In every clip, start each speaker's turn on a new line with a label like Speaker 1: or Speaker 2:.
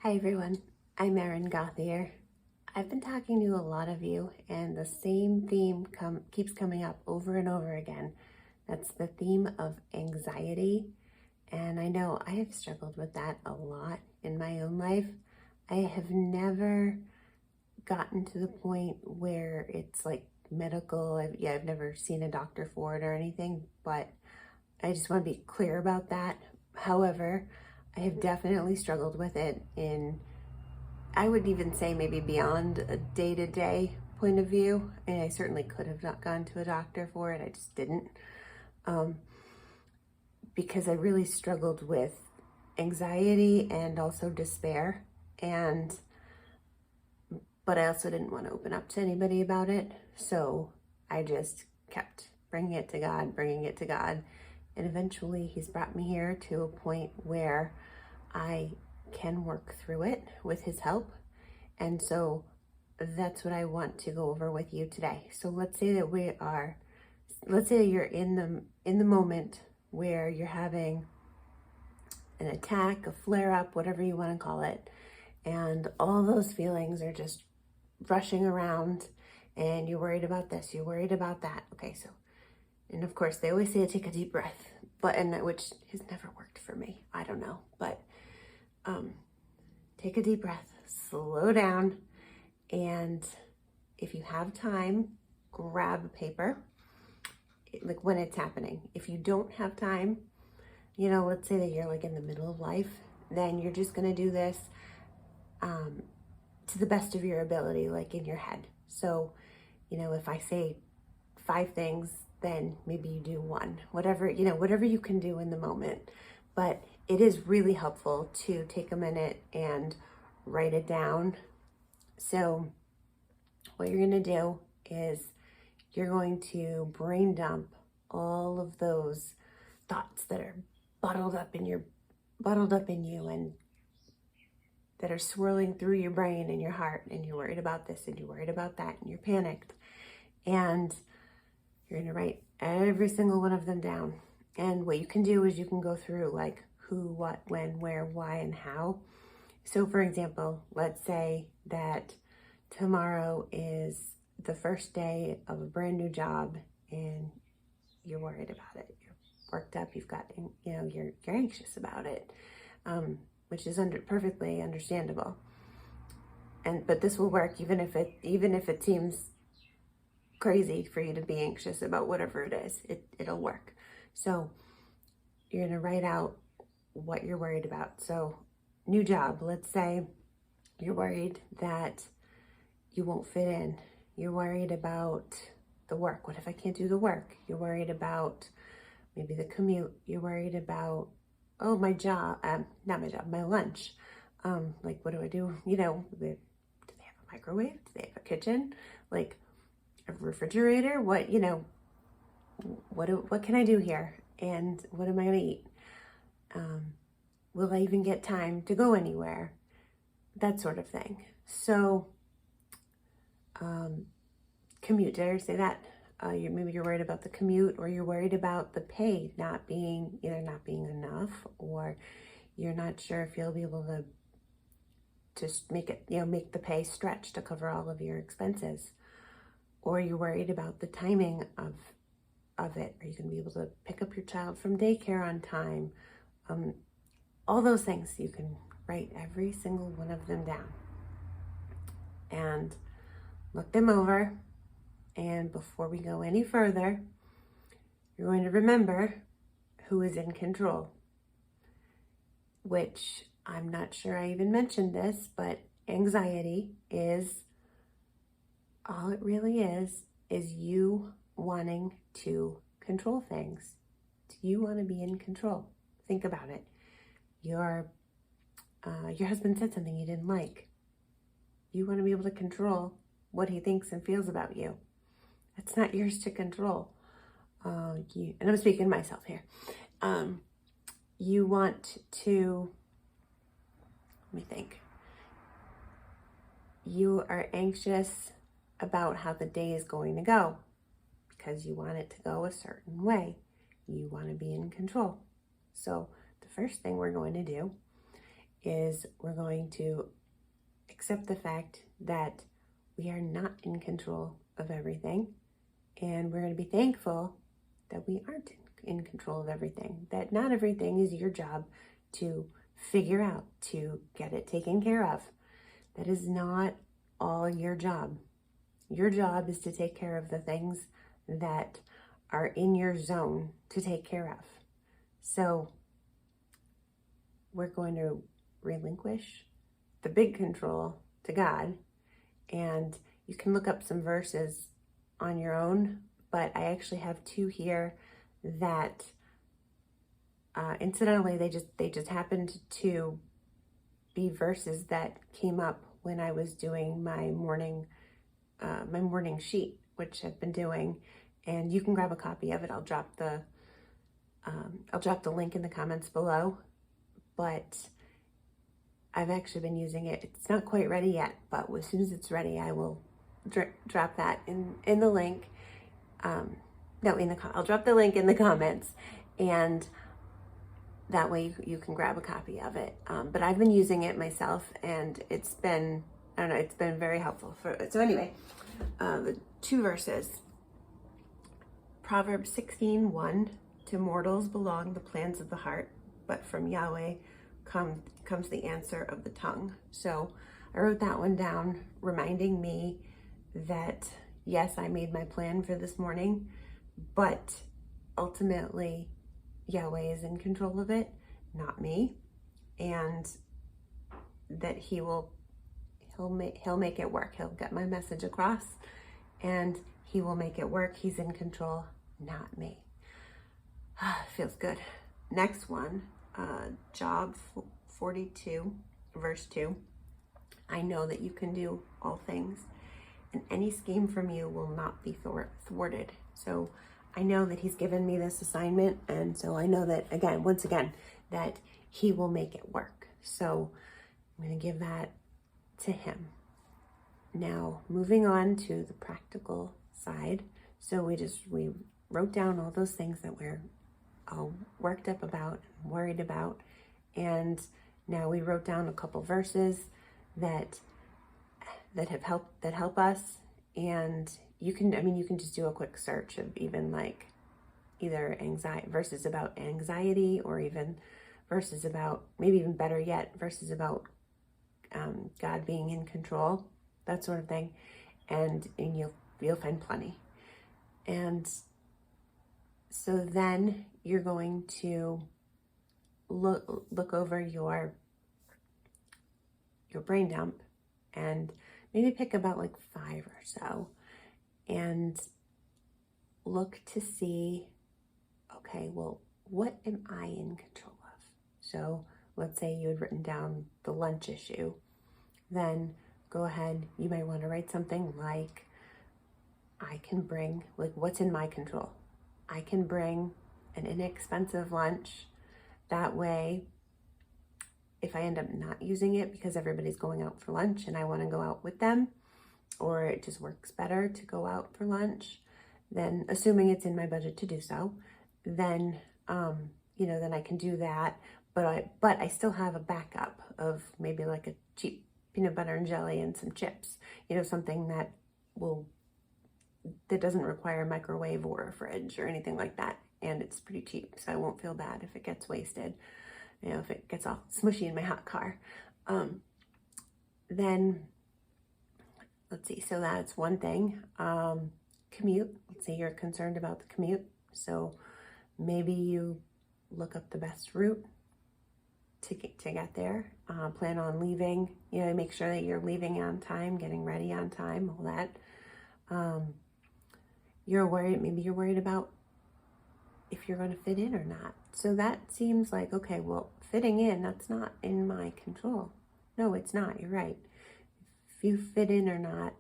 Speaker 1: Hi everyone, I'm Erin Gauthier. I've been talking to a lot of you and the same theme keeps coming up over and over again. That's the theme of anxiety. And I know I have struggled with that a lot in my own life. I have never gotten to the point where it's like medical. I've never seen a doctor for it or anything, but I just want to be clear about that. However, I have definitely struggled with it I would even say maybe beyond a day-to-day point of view. And I certainly could have not gone to a doctor for it. I just didn't, um, because I really struggled with anxiety and also despair. But I also didn't want to open up to anybody about it. So I just kept bringing it to God, bringing it to God. And eventually he's brought me here to a point where I can work through it with his help. And so that's what I want to go over with you today. So let's say you're in the moment where you're having an attack, a flare up, whatever you want to call it, and all those feelings are just rushing around and you're worried about this, you're worried about that. Okay, so, and of course they always say to take a deep breath, which has never worked for me. I don't know, but take a deep breath, slow down, and if you have time, grab a paper, like when it's happening. If you don't have time, let's say that you're like in the middle of life, then you're just gonna do this to the best of your ability, like in your head. So, if I say 5 things, then maybe you do one, whatever you can do in the moment. But it is really helpful to take a minute and write it down. So what you're going to do is you're going to brain dump all of those thoughts that are bottled up in you and that are swirling through your brain and your heart, and you're worried about this and you're worried about that and you're panicked. And you're going to write every single one of them down. And what you can do is you can go through like who, what, when, where, why, and how. So for example, let's say that tomorrow is the first day of a brand new job and you're worried about it. You're worked up, you're anxious about it, which is perfectly understandable. But this will work even if it seems crazy for you to be anxious about whatever it is. It'll work. So you're going to write out what you're worried about. So new job, let's say you're worried that you won't fit in. You're worried about the work. What if I can't do the work? You're worried about maybe the commute. You're worried about, oh, my job, not my job, my lunch. Like, what do I do? Do they have a microwave? Do they have a kitchen? Like a refrigerator? What can I do here? And what am I going to eat? Will I even get time to go anywhere? That sort of thing. So, commute, did I say that? Maybe you're worried about the commute, or you're worried about the pay not being enough, or you're not sure if you'll be able to just make the pay stretch to cover all of your expenses, or you're worried about the timing of it. Are you going to be able to pick up your child from daycare on time? All those things, you can write every single one of them down and look them over. And before we go any further, you're going to remember who is in control, which I'm not sure I even mentioned this, but anxiety is, all it really is you wanting to control things. You want to be in control. Think about it. Your husband said something you didn't like. You want to be able to control what he thinks and feels about you. It's not yours to control. And I'm speaking to myself here. You want to, let me think. You are anxious about how the day is going to go because you want it to go a certain way. You want to be in control. So the first thing we're going to do is we're going to accept the fact that we are not in control of everything. And we're going to be thankful that we aren't in control of everything, that not everything is your job to figure out, to get it taken care of. That is not all your job. Your job is to take care of the things that are in your zone to take care of. So we're going to relinquish the big control to God. And you can look up some verses on your own, but I actually have two here that incidentally they just happened to be verses that came up when I was doing my morning sheet, which I've been doing, and you can grab a copy of it. I'll drop the link in the comments below, but I've actually been using it. It's not quite ready yet, but as soon as it's ready, I will drop that in the link. I'll drop the link in the comments, and that way you can grab a copy of it. But I've been using it myself, and it's been, I don't know, it's been very helpful. So anyway, the two verses. Proverbs 16:1, to mortals belong the plans of the heart, but from Yahweh comes the answer of the tongue. So I wrote that one down, reminding me that yes, I made my plan for this morning, but ultimately Yahweh is in control of it, not me, and that he'll make it work. He'll get my message across, and he will make it work. He's in control, not me. Feels good. Next one, Job 42, verse 2. I know that you can do all things, and any scheme from you will not be thwarted. So I know that he's given me this assignment, and so I know that, once again, that he will make it work. So I'm going to give that to him. Now, moving on to the practical side. So we wrote down all those things that we're all worked up about, worried about, and now we wrote down a couple verses that help us. And you can just do a quick search of even like either verses about anxiety, or even verses about, maybe even better yet, verses about God being in control, that sort of thing, and you'll find plenty. And so then you're going to look over your brain dump and maybe pick about like 5 or so and look to see, okay, well, what am I in control of? So let's say you had written down the lunch issue. Then go ahead, you might want to write something like, I can bring, like, what's in my control? I can bring an inexpensive lunch. That way, if I end up not using it because everybody's going out for lunch and I want to go out with them, or it just works better to go out for lunch, then assuming it's in my budget to do so, then, then I can do that. But I still have a backup of maybe like a cheap peanut butter and jelly and some chips, something that doesn't require a microwave or a fridge or anything like that. And it's pretty cheap, so I won't feel bad if it gets wasted, if it gets all smushy in my hot car. Then, let's see, so that's one thing. Commute, let's say you're concerned about the commute. So maybe you look up the best route to get there. Plan on leaving, make sure that you're leaving on time, getting ready on time, all that. Maybe you're worried about if you're going to fit in or not. So that seems like, okay, well, fitting in, that's not in my control. No, it's not. You're right. If you fit in or not,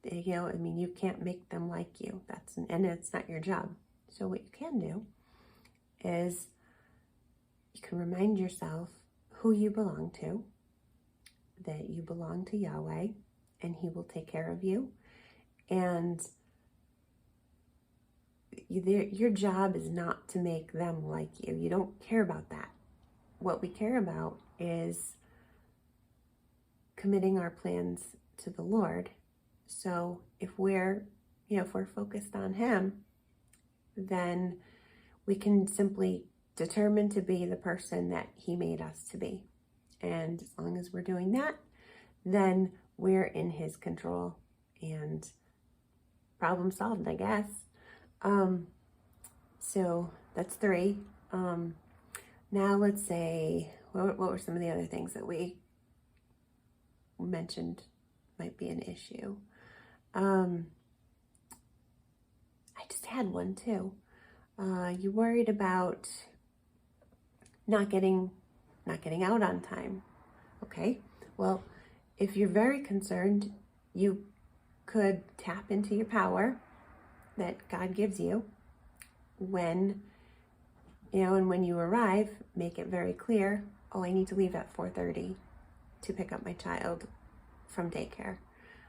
Speaker 1: you can't make them like you. And it's not your job. So what you can do is you can remind yourself who you belong to, that you belong to Yahweh, and he will take care of you. And your job is not to make them like you. You don't care about that. What we care about is committing our plans to the Lord. So if we're focused on Him, then we can simply determine to be the person that He made us to be. And as long as we're doing that, then we're in His control and problem solved, I guess. So that's 3. Now let's say, what were some of the other things that we mentioned might be an issue? I just had one too. You worried about not getting out on time. Okay, well, if you're very concerned, you could tap into your power that God gives you when, and when you arrive, make it very clear, oh, I need to leave at 4:30 to pick up my child from daycare.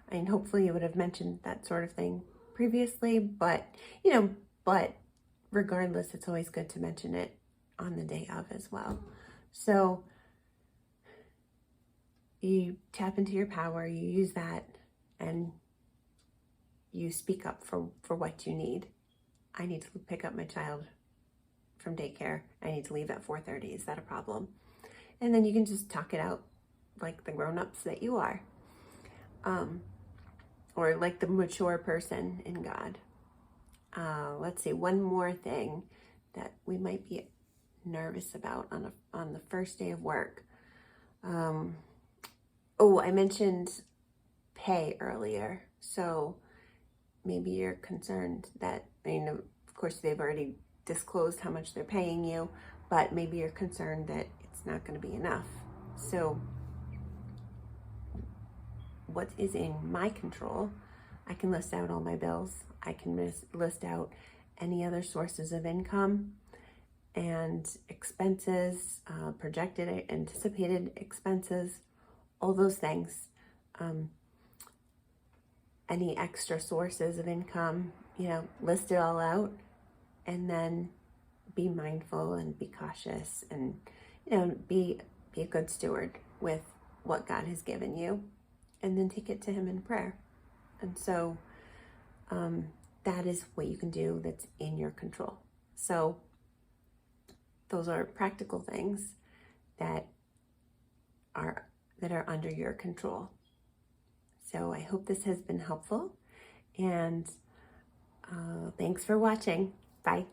Speaker 1: And hopefully you would have mentioned that sort of thing previously, but regardless, it's always good to mention it on the day of as well. So you tap into your power, you use that, and you speak up for what you need. I need to pick up my child from daycare. I need to leave at 4:30. Is that a problem? And then you can just talk it out like the grown-ups that you are. Or like the mature person in God. Let's see, one more thing that we might be nervous about on the first day of work. I mentioned pay earlier. So maybe you're concerned that, of course, they've already disclosed how much they're paying you, but maybe you're concerned that it's not going to be enough. So what is in my control? I can list out all my bills. I can list out any other sources of income and expenses, projected, anticipated expenses, all those things. Any extra sources of income, list it all out, and then be mindful and be cautious and, be a good steward with what God has given you, and then take it to Him in prayer. And so that is what you can do that's in your control. So those are practical things that are under your control. So I hope this has been helpful, and thanks for watching. Bye.